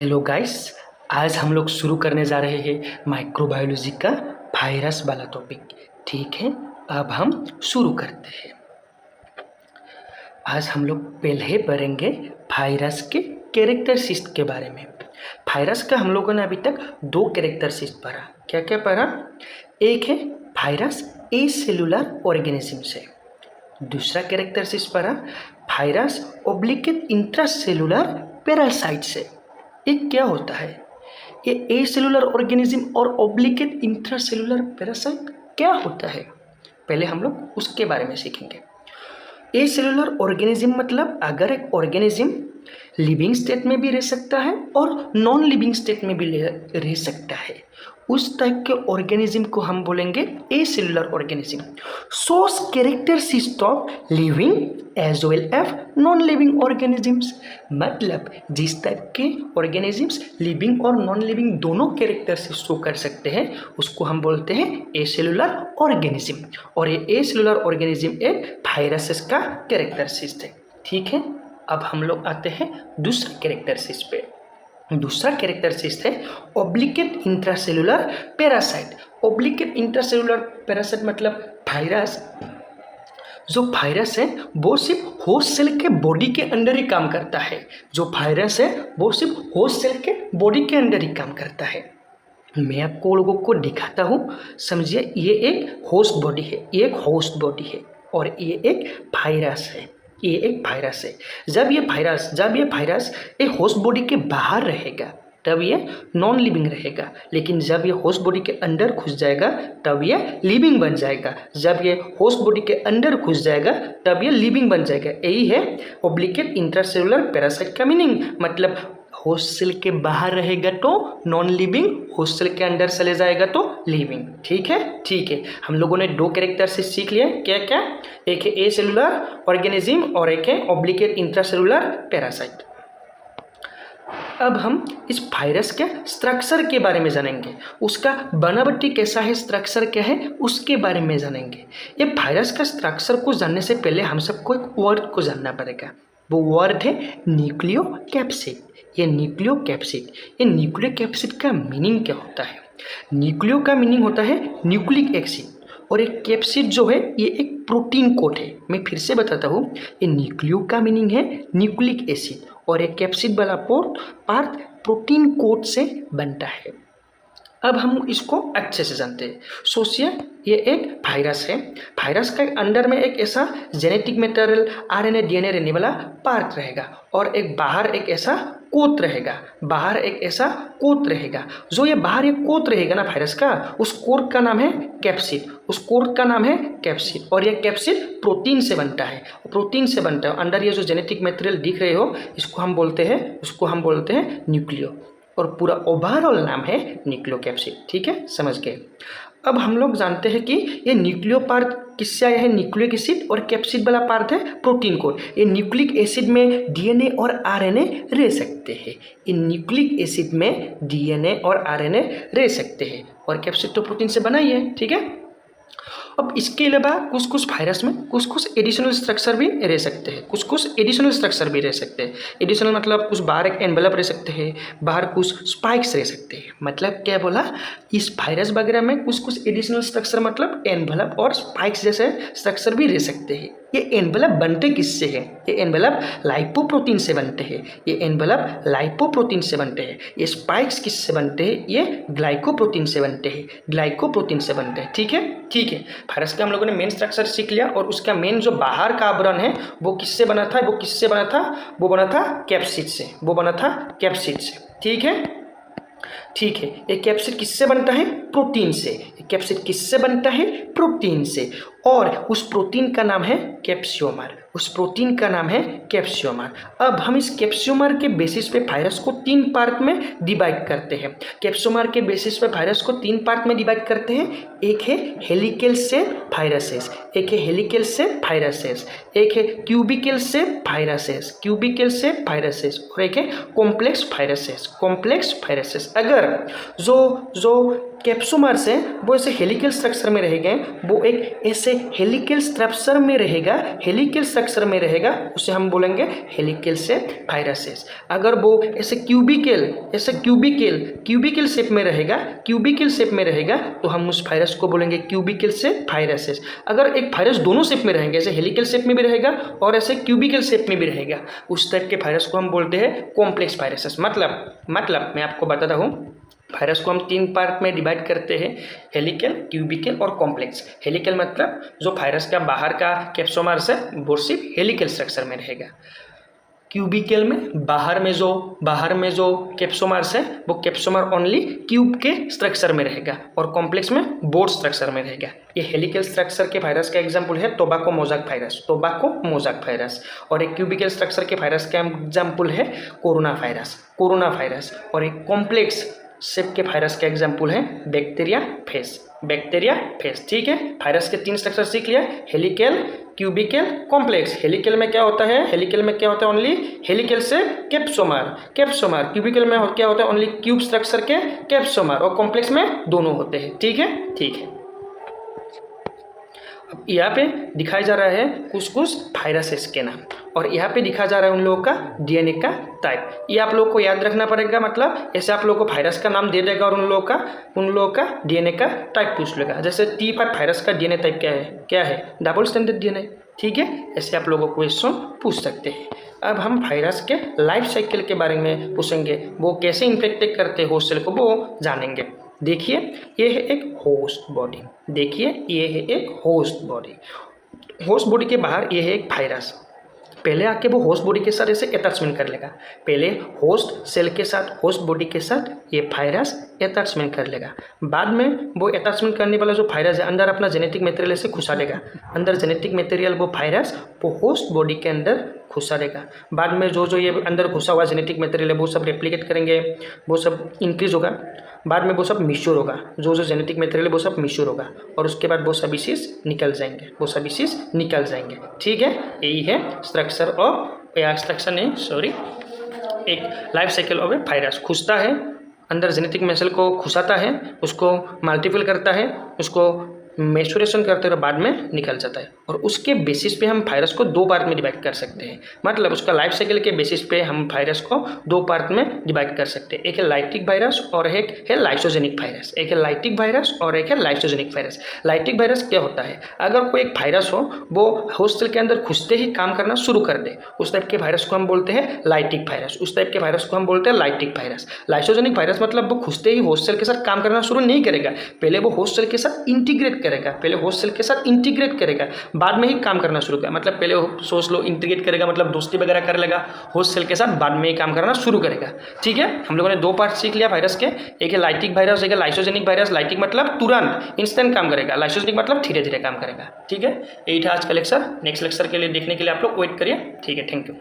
Hello guys. आज हम लोग शुरू करने जा रहे हैं माइक्रोबायोलॉजी का वायरस वाला टॉपिक। ठीक है, अब हम शुरू करते हैं। आज हम लोग पहले पढ़ेंगे वायरस के कैरेक्टरिस्टिक्स के बारे में। वायरस का हम लोगों ने अभी तक दो कैरेक्टरिस्टिक्स पढ़ा। क्या क्या पढ़ा? एक है वायरस ए सेलुलर ऑर्गेनिज्म से, दूसरा कैरेक्टरिस्टिक्स पढ़ा वायरस ओब्लिकेट इंट्रासेलुलर पैरासाइट से। ये क्या होता है? ये ए सेलुलर ऑर्गेनिज्म और ओब्लिकेट इंट्रासेलुलर पैरासाइट क्या होता है, पहले हम लोग उसके बारे में सीखेंगे। ए सेलुलर ऑर्गेनिज्म मतलब अगर एक ऑर्गेनिज्म लिविंग स्टेट में भी रह सकता है और नॉन लिविंग स्टेट में भी रह सकता है, उस टाइप के ऑर्गेनिज्म को हम बोलेंगे acellular organism. Source characteristics of living as well as non living organisms, मतलब जिस टाइप के ऑर्गेनिजम्स लिविंग और नॉन लिविंग दोनों कैरेक्टरिस्टिक्स शो कर सकते हैं उसको हम बोलते हैं ए सेलुलर ऑर्गेनिज्म। और ये ए सेलुलर ऑर्गेनिज्म एक वायरसेस का कैरेक्टरिस्टिक्स है। ठीक है, अब हम लोग आते हैं दूसरे कैरेक्टरिस्टिक्स पे। दूसरा कैरेक्टरिस्टिक्स है ओब्लिकेट इंट्रासेलुलर पैरासाइट। ओब्लिकेट इंट्रासेलुलर पैरासाइट मतलब वायरस, जो वायरस है वो सिर्फ होस्ट सेल के बॉडी के अंदर ही काम करता है। जो वायरस है वो सिर्फ होस्ट सेल के बॉडी के अंदर ही काम करता है। मैं आपको लोगों को दिखाता हूँ, समझिए। ये एक होस्ट बॉडी है, ये एक होस्ट बॉडी है और ये एक वायरस है, ये एक वायरस है। जब ये वायरस ये होस्ट बॉडी के बाहर रहेगा तब ये नॉन लिविंग रहेगा, लेकिन जब ये होस्ट बॉडी के अंदर घुस जाएगा तब ये लिविंग बन जाएगा। जब ये होस्ट बॉडी के अंदर घुस जाएगा तब ये लिविंग बन जाएगा। यही है ओब्लिकेट इंट्रासेलुलर पैरासाइट का मीनिंग। मतलब होस्ट सेल के बाहर रहेगा तो नॉन लिविंग, होस्ट सेल के अंदर चले जाएगा तो लिविंग। ठीक है, हम लोगों ने दो कैरेक्टर से सीख लिए। क्या क्या? एक है ए सेलुलर ऑर्गेनिज्म और एक है ओब्लिकेट इंट्रासेलुलर पैरासाइट। अब हम इस वायरस के स्ट्रक्चर के बारे में जानेंगे, उसका बनावटी कैसा है, स्ट्रक्चर क्या है, उसके बारे में जानेंगे। ये वायरस का स्ट्रक्चर को जानने से पहले हम सबको एक वर्ड को जानना पड़ेगा। वो वर्ड है न्यूक्लियोकैप्सिड। ये न्यूक्लियोकैप्सिड का मीनिंग क्या होता है? न्यूक्लियो का मीनिंग होता है न्यूक्लिक एसिड और एक कैप्सिड जो है ये एक प्रोटीन कोट है। मैं फिर से बताता हूँ, ये न्यूक्लियो का मीनिंग है न्यूक्लिक एसिड और एक कैप्सिड वाला पार्ट प्रोटीन कोट से बनता है। अब हम इसको अच्छे से जानते हैं। सोचिए, ये एक वायरस है। वायरस का अंदर में एक ऐसा जेनेटिक मटेरियल आरएनए डीएनए रहने वाला पार्ट रहेगा और एक बाहर एक ऐसा कोट रहेगा। जो ये बाहर एक कोट रहेगा ना वायरस का, उस कोट का नाम है कैप्सिड। और ये कैप्सिड प्रोटीन से बनता है। अंदर ये जो जेनेटिक मटेरियल दिख रहे हो उसको हम बोलते हैं न्यूक्लियो, और पूरा ओवरऑल नाम है न्यूक्लियोकैप्सिड। ठीक है, समझ गए। अब हम लोग जानते हैं कि ये न्यूक्लियो पार्ट किससे आया है? न्यूक्लिक एसिड, और कैप्सिड वाला पार्ट है प्रोटीन कोड। ये न्यूक्लिक एसिड में डीएनए और आरएनए रह सकते हैं। और कैप्सिड तो प्रोटीन से बना ही है। ठीक है, अब इसके अलावा कुछ वायरस में कुछ एडिशनल स्ट्रक्चर भी रह सकते हैं। एडिशनल मतलब कुछ बाहर एक एनवेलप रह सकते हैं, बाहर कुछ स्पाइक्स रह सकते हैं। मतलब क्या बोला, इस वायरस वगैरह में कुछ एडिशनल स्ट्रक्चर मतलब एनवेलप और स्पाइक्स जैसे स्ट्रक्चर भी रह सकते हैं। ये एनवेलप बनते किससे हैं? ये एनवेलप लाइपोप्रोटीन से बनते हैं। ये स्पाइक्स किससे बनते हैं? ये ग्लाइकोप्रोटीन से बनते हैं। ठीक है, वायरस का हम लोगों ने मेन स्ट्रक्चर सीख लिया और उसका मेन जो बाहर का आवरण है वो किससे बना था? वो बना था कैप्सिड से। ठीक है, ये कैप्सिड किससे बनता है? प्रोटीन से। और उस प्रोटीन का नाम है कैप्सियोमर। अब हम इस कैप्सियोमर के बेसिस पे वायरस को तीन पार्ट में डिवाइड करते हैं। एक है हेलिकल शेप वायरसेस, एक है क्यूबिकल शेप वायरसेस और एक है कॉम्प्लेक्स वायरसेस। अगर जो कैप्सोमर्स है वो ऐसे हेलिकल स्ट्रक्चर में रहेंगे, वो एक ऐसे हेलिकल स्ट्रक्चर में रहेगा, हेलिकल स्ट्रक्चर में रहेगा, उसे हम बोलेंगे हेलिकल शेप वायरसेस। अगर वो ऐसे क्यूबिकल शेप में रहेगा, क्यूबिकल शेप में रहेगा तो हम उस वायरस को बोलेंगे क्यूबिकल शेप वायरसेस। अगर एक वायरस दोनों शेप में रहेंगे, ऐसे हेलिकल शेप में भी रहेगा और ऐसे क्यूबिकल शेप में भी रहेगा, उस टाइप के वायरस को हम बोलते हैं कॉम्प्लेक्स वायरसेस। मतलब मैं आपको बताता हूँ, वायरस को हम 3 पार्ट में डिवाइड करते हैं, हेलिकल, क्यूबिकल और कॉम्प्लेक्स। हेलिकल मतलब जो वायरस का बाहर का कैप्सोमर्स है वो सिर्फ हेलिकल स्ट्रक्चर में रहेगा। क्यूबिकल में बाहर में जो कैप्सोमर्स है वो कैप्सोमर ओनली क्यूब के स्ट्रक्चर में रहेगा, और कॉम्प्लेक्स में बोर्ड स्ट्रक्चर में रहेगा। ये हेलिकल स्ट्रक्चर के वायरस का एग्जाम्पल है टोबैको मोज़ैक वायरस, और एक क्यूबिकल स्ट्रक्चर के वायरस का एग्जाम्पल है कोरोना वायरस, और एक कॉम्प्लेक्स शेप के वायरस का एग्जाम्पल है बैक्टीरिया फेज। ठीक है, वायरस के 3 स्ट्रक्चर सीख लिया, हेलिकल, क्यूबिकल, कॉम्प्लेक्स। हेलिकल में क्या होता है ओनली हेलिकल से कैप्सोमर। क्यूबिकल में क्या होता है ओनली क्यूब स्ट्रक्चर के कैप्सोमर, और कॉम्प्लेक्स में दोनों होते हैं। ठीक है। अब यहाँ पे दिखाया जा रहा है कुछ वायरसेस के नाम, और यहाँ पे दिखाया जा रहा है उन लोगों का डीएनए का टाइप। ये आप लोगों को याद रखना पड़ेगा, मतलब ऐसे आप लोगों को वायरस का नाम दे देगा और उन लोगों का डीएनए का टाइप पूछ लेगा। जैसे T5 वायरस का डीएनए टाइप क्या है डबल स्ट्रैंडेड डीएनए। ठीक है, ऐसे आप लोगों को क्वेश्चन पूछ सकते हैं। अब हम वायरस के लाइफ साइकिल के बारे में पूछेंगे, वो कैसे इन्फेक्ट करते हैं होस्ट सेल को, वो जानेंगे। देखिए ये है एक होस्ट बॉडी, के बाहर ये है एक वायरस। पहले आके वो होस्ट बॉडी के साथ ऐसे अटैचमेंट कर लेगा, पहले होस्ट सेल के साथ, होस्ट बॉडी के साथ ये वायरस अटैचमेंट कर लेगा। बाद में वो अटैचमेंट करने वाला जो वायरस है अंदर अपना जेनेटिक मटेरियल से घुसा देगा, अंदर जेनेटिक मटेरियल वो वायरस वो होस्ट बॉडी के अंदर घुसा देगा। बाद में जो ये अंदर घुसा हुआ जेनेटिक मटेरियल है वो सब रेप्लिकेट करेंगे, वो सब इंक्रीज होगा, बाद में वो सब मिश्योर होगा, जो जेनेटिक मटेरियल है वो सब मिश्योर होगा, और उसके बाद वो स्पीशीज निकल जाएंगे। ठीक है, यही है एक life cycle of A virus. घुसता है अंदर जेनेटिक मटेरियल को, घुसाता है, उसको मल्टीपल करता है, उसको मैच्योरेशन करते हुए बाद में निकल जाता है, और उसके बेसिस पे हम वायरस को 2 पार्ट में डिवाइड कर सकते हैं। मतलब उसका लाइफ साइकिल के बेसिस पे हम वायरस को 2 पार्ट में डिवाइड कर सकते हैं। एक है लाइटिक वायरस और एक है लाइसोजेनिक वायरस। लाइटिक वायरस क्या होता है, अगर कोई एक वायरस हो वो होस्ट सेल के अंदर घुसते ही काम करना शुरू कर दे, उस टाइप के वायरस को हम बोलते हैं लाइटिक वायरस। लाइसोजेनिक वायरस मतलब वो घुसते ही होस्ट सेल के साथ काम करना शुरू नहीं करेगा, पहले वो होस्ट सेल के साथ इंटीग्रेट करेगा, बाद में ही काम करना शुरू करेगा। मतलब पहले सोच लो इंटीग्रेट करेगा मतलब दोस्ती वगैरह कर लेगा होस्ट सेल के साथ, बाद में ही काम करना शुरू करेगा। ठीक है, हम लोगों ने 2 पार्ट सीख लिया वायरस के, एक है लाइटिक वायरस, एक है लाइसोजेनिक वायरस। लाइटिक मतलब तुरंत इंस्टेंट काम करेगा, लाइसोजेनिक मतलब धीरे धीरे काम करेगा। ठीक है, यही था आज का लेक्चर। नेक्स्ट लेक्चर के लिए देखने के लिए आप लोग वेट करिए। ठीक है, थैंक यू।